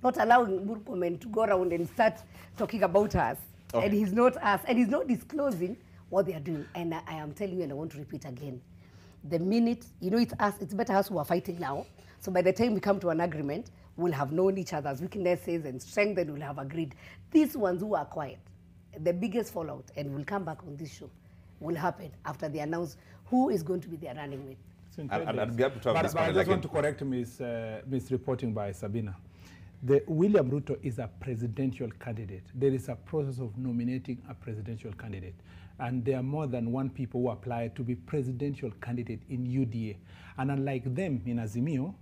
not allowing Murkomen to go around and start talking about us. Okay. And he's not us, and he's not disclosing what they are doing. And I am telling you, and I want to repeat again, the minute, it's us, it's better us who are fighting now. So by the time we come to an agreement, we'll have known each other's weaknesses and strengths, and we'll have agreed. These ones who are quiet, the biggest fallout, and we'll come back on this show, will happen after they announce who is going to be their running mate. I'd be happy to have this I just want to correct misreporting by Sabina. William Ruto is a presidential candidate. There is a process of nominating a presidential candidate. And there are more than one people who apply to be presidential candidate in UDA. And unlike them in Azimio,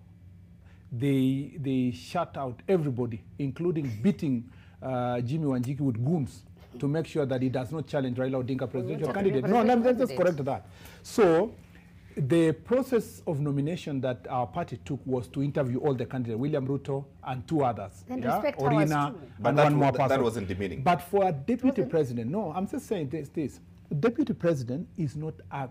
they shut out everybody, including beating Jimmy Wanjiki with goons to make sure that he does not challenge Raila Odinga presidential candidate. No, let me just correct that. So the process of nomination that our party took was to interview all the candidates, William Ruto and two others. Then respect Orina and one more person. That wasn't demeaning. But for a deputy president, no, I'm just saying this. The deputy president is not a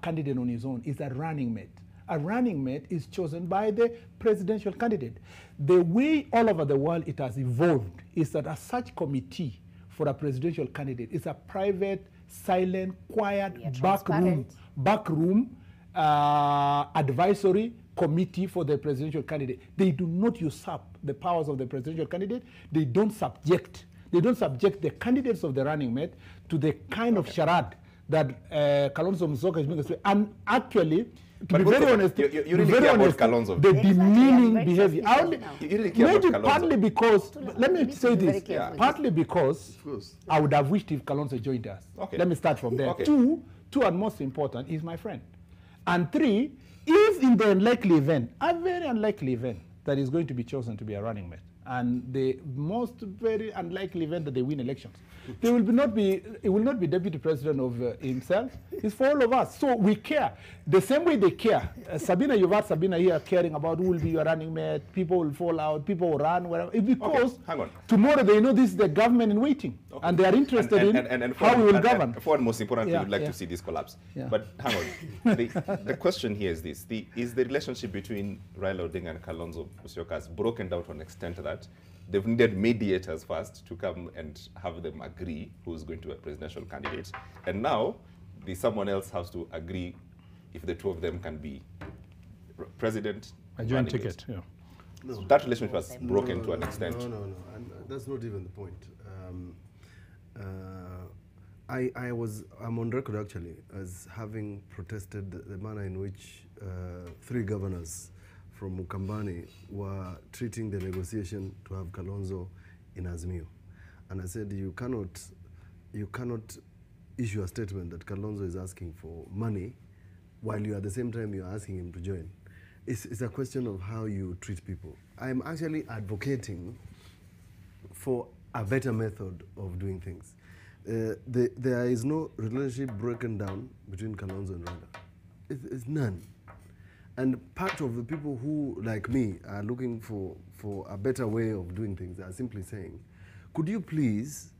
candidate on his own, he's a running mate. A running mate is chosen by the presidential candidate. The way all over the world it has evolved is that a search committee for a presidential candidate is a private, silent, quiet, backroom advisory committee for the presidential candidate. They do not usurp the powers of the presidential candidate. They don't subject the candidates of the running mate to the kind of charade that Kalonzo Musyoka is making. And actually, to be very honest, you really care about Kalonzo. The demeaning behavior. You really care about Kalonzo. Partly because, let me say this, partly because I would have wished if Kalonzo joined us. Okay. Let me start from there. Okay. Two, and most important, is my friend. And three, if in the unlikely event, a very unlikely event, that is going to be chosen to be a running mate, and the most very unlikely event that they win elections, it will not be deputy president of himself. It's for all of us. So we care the same way they care. Sabina, you've had Sabina here caring about who will be your running mate. People will fall out. People will run. Whatever. It's because tomorrow they know this is the government in waiting, and they are interested in how we will govern. For most importantly, we'd like to see this collapse. Yeah. But hang on. The question here is this: is the relationship between Raila Odinga and Kalonzo Musyoka broken down to an extent that they've needed mediators first to come and have them agree who's going to be a presidential candidate, and now someone else has to agree if the two of them can be president. A joint ticket, yeah. No. So that relationship was broken to an extent. No, and that's not even the point. I'm on record actually as having protested the manner in which 3 governors from Mukambani were treating the negotiation to have Kalonzo in Azimio. And I said, you cannot issue a statement that Kalonzo is asking for money while you at the same time you're asking him to join. It's a question of how you treat people. I'm actually advocating for a better method of doing things. There is no relationship broken down between Kalonzo and Raila. It's none. And part of the people who, like me, are looking for a better way of doing things are simply saying, could you please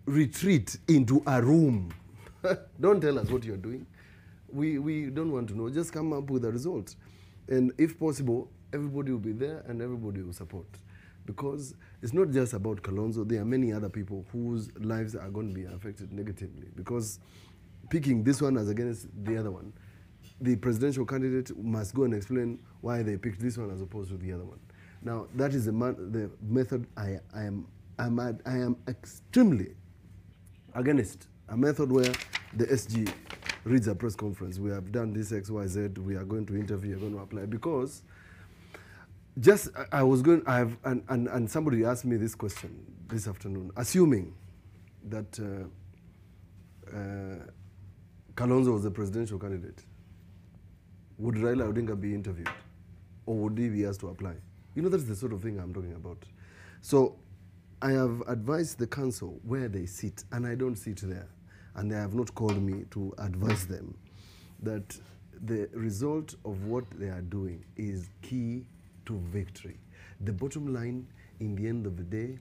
retreat into a room? Don't tell us what you're doing. We don't want to know. Just come up with a result. And if possible, everybody will be there and everybody will support. Because it's not just about Kalonzo. There are many other people whose lives are going to be affected negatively. Because picking this one as against the other one, the presidential candidate must go and explain why they picked this one as opposed to the other one. Now, that is the method I am extremely against. A method where the SG reads a press conference. We have done this XYZ. We are going to interview. We're going to apply. Because and somebody asked me this question this afternoon, assuming that Kalonzo was the presidential candidate, would Raila Odinga be interviewed? Or would he be asked to apply? You know, that's the sort of thing I'm talking about. So I have advised the council where they sit, and I don't sit there, and they have not called me to advise them, that the result of what they are doing is key to victory. The bottom line, in the end of the day,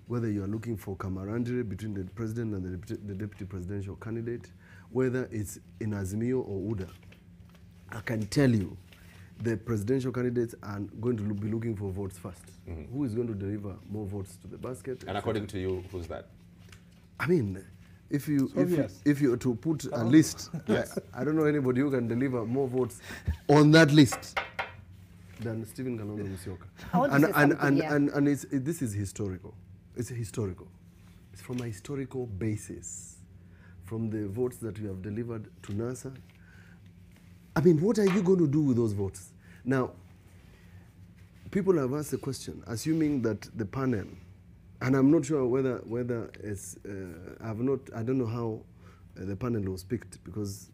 whether you are looking for camaraderie between the president and the deputy presidential candidate, whether it's in Azimio or UDA, I can tell you, the presidential candidates are going to be looking for votes first. Who is going to deliver more votes to the basket? And according to you, who's that? I mean, if you were to put a list, I don't know anybody who can deliver more votes on that list than Stephen Kalonzo Musyoka. And this is historical. It's historical. It's from a historical basis, from the votes that you have delivered to NASA. I mean, what are you going to do with those votes? Now, people have asked the question, assuming that the panel, and I'm not sure whether it's, I don't know how the panel was picked, because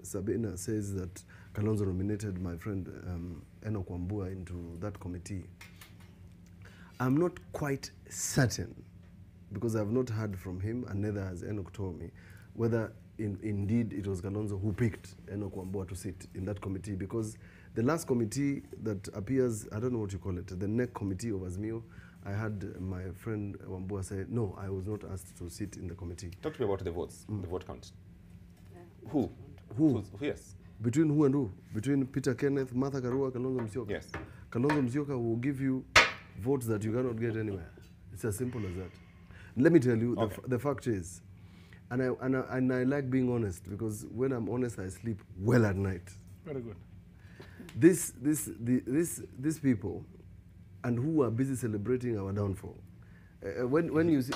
Sabina says that Kalonzo nominated my friend Enoch Wambua into that committee. I'm not quite certain, because I've not heard from him, and neither has Enoch told me, whether indeed it was Kalonzo who picked Enoch Wambua to sit in that committee, because the last committee that appears, I don't know what you call it, the NEC committee of Azimio, I had my friend Wambua say, no, I was not asked to sit in the committee. Talk to me about the votes, the vote count. Who? Yes. Between who and who? Between Peter Kenneth, Martha Karua, Kalonzo Musyoka? Yes. Kalonzo Musyoka will give you votes that you cannot get anywhere. It's as simple as that. Let me tell you, the fact is, and I like being honest, because when I'm honest, I sleep well at night. Very good. These people, and who are busy celebrating our downfall. When you see,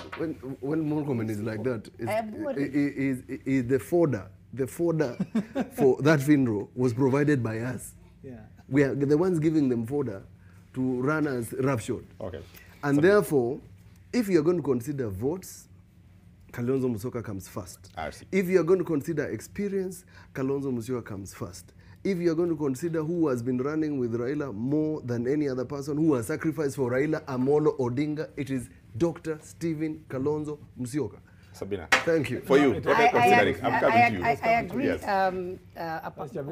when Murkomen is like that, is the fodder for that funeral was provided by us. Yeah. We are the ones giving them fodder to run as roughshod. Okay. And therefore, if you are going to consider votes, Kalonzo Musyoka comes first. If you are going to consider experience, Kalonzo Musyoka comes first. If you are going to consider who has been running with Raila more than any other person who has sacrificed for Raila Amolo Odinga, it is Dr. Stephen Kalonzo Musyoka. Sabina. Thank you. For you, what are you considering? I'm coming to you. I agree. Yes.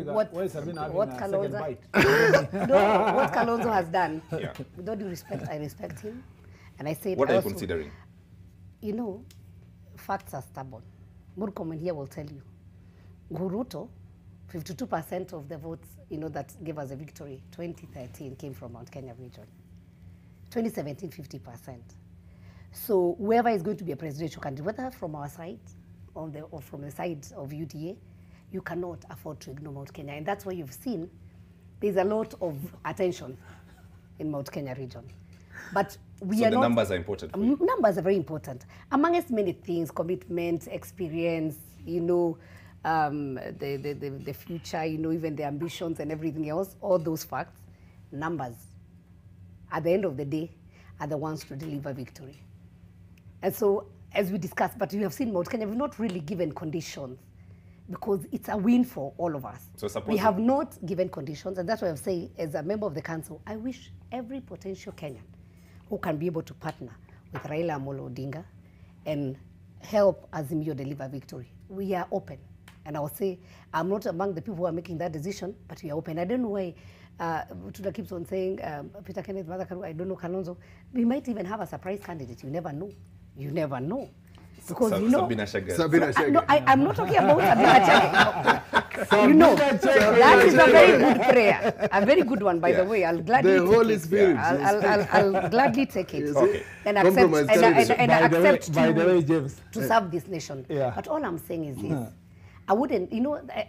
What Kalonzo has done, Yeah. with all due respect, I respect him. And I say What are you considering? You know, facts are stubborn. Murkomen here will tell you. Guruto, 52% of the votes, that gave us a victory, 2013 came from Mount Kenya region. 2017, 50%. So whoever is going to be a presidential candidate, whether from our side or from the side of UDA, you cannot afford to ignore Mount Kenya. And that's why you've seen there's a lot of attention in Mount Kenya region. But we are the numbers are important for you. Numbers are very important. Amongst many things, commitment, experience, the future, even the ambitions and everything else, all those facts, numbers, at the end of the day, are the ones to deliver victory. And so, as we discussed, but you have seen Mount Kenya, we've not really given conditions, because it's a win for all of us. So we have not given conditions, and that's why I'm saying, as a member of the council, I wish every potential Kenyan who can be able to partner with Raila Amolo Odinga and help Azimio deliver victory. We are open. And I will say, I'm not among the people who are making that decision, but we are open. I don't know why Tuda keeps on saying, Peter Kenneth, I don't know Kalonzo. We might even have a surprise candidate. You never know. You never know. Because Sabina Chege. Sabina Chege. No, I'm not talking about Sabina Chege. That is a very good prayer. A very good one, by the way. I'll gladly the take Holy it. Spirit. I'll gladly take it. Okay. And accept by the way, James, to serve this nation. Yeah. But all I'm saying is this. I wouldn't,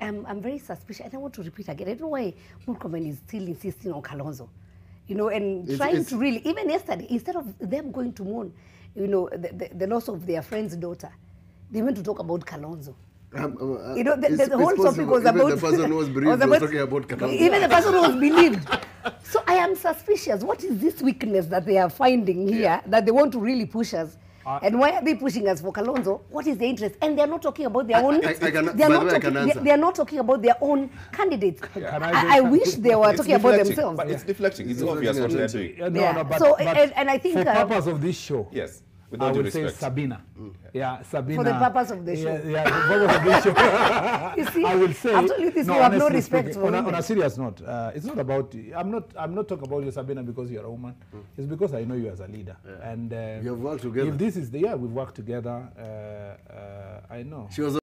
I'm very suspicious. I don't want to repeat again. I don't know why Murkomen is still insisting on Kalonzo. And trying to really, even yesterday, instead of them going to mourn, the loss of their friend's daughter, they went to talk about Kalonzo. The whole topic was about... the person who was bereaved was talking about Kalonzo. Even the person who was believed. So I am suspicious. What is this weakness that they are finding here, that they want to really push us? And why are they pushing us for Kalonzo? What is the interest? And they're not talking about their own... They are not talking about their own candidates. I wish they were talking about themselves. But it's deflecting. It's obvious what they're doing. And I think... for the purpose of this show... Yes. I would say Sabina. Yeah, Sabina. For the purpose of the show. Yeah, the purpose of this show. You see, I will say, absolutely, you have no respect for on a serious note, it's not about, I'm not talking about you, Sabina, because you're a woman. It's because I know you as a leader. Yeah. And you have worked together. If this is we've worked together. I know. She was